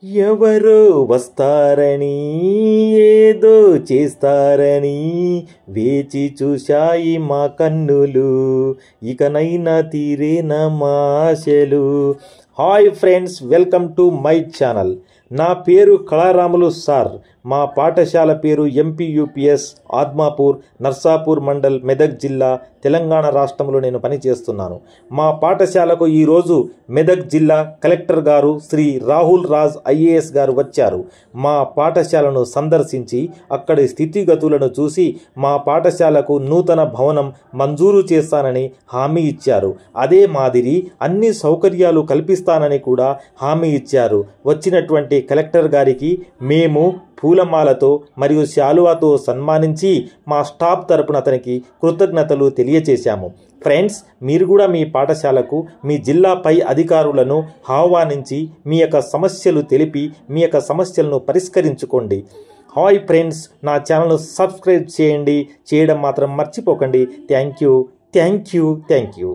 ఎవరో వస్తారని ఏదో చేస్తారని వేచి చూశాయి మా కన్నులు, ఇకనైనా తీరేనా మా ఆశలు. Hi friends, welcome to my channel. నా పేరు కళారాములు సార్. మా పాఠశాల పేరు ఎంపీయూపీఎస్ ఆద్మాపూర్, నర్సాపూర్ మండల్, మెదక్ జిల్లా, తెలంగాణ రాష్ట్రంలో నేను పనిచేస్తున్నాను. మా పాఠశాలకు ఈరోజు మెదక్ జిల్లా కలెక్టర్ గారు శ్రీ రాహుల్ రాజ్ ఐఏఎస్ గారు వచ్చారు. మా పాఠశాలను సందర్శించి అక్కడి స్థితిగతులను చూసి మా పాఠశాలకు నూతన భవనం మంజూరు చేస్తానని హామీ ఇచ్చారు. అదే మాదిరి అన్ని సౌకర్యాలు కల్పిస్తానని కూడా హామీ ఇచ్చారు. వచ్చినటువంటి కలెక్టర్ గారికి మేము పూలమాలతో మరియు శాలువాతో సన్మానించి మా స్టాఫ్ తరపున అతనికి కృతజ్ఞతలు తెలియచేశాము. ఫ్రెండ్స్, మీరు కూడా మీ పాఠశాలకు మీ జిల్లా పై అధికారులను ఆహ్వానించి మీ యొక్క సమస్యలు తెలిపి మీ యొక్క సమస్యలను పరిష్కరించుకోండి. హాయ్ ఫ్రెండ్స్, నా ఛానల్ను సబ్స్క్రైబ్ చేయడం మాత్రం మర్చిపోకండి. Thank you.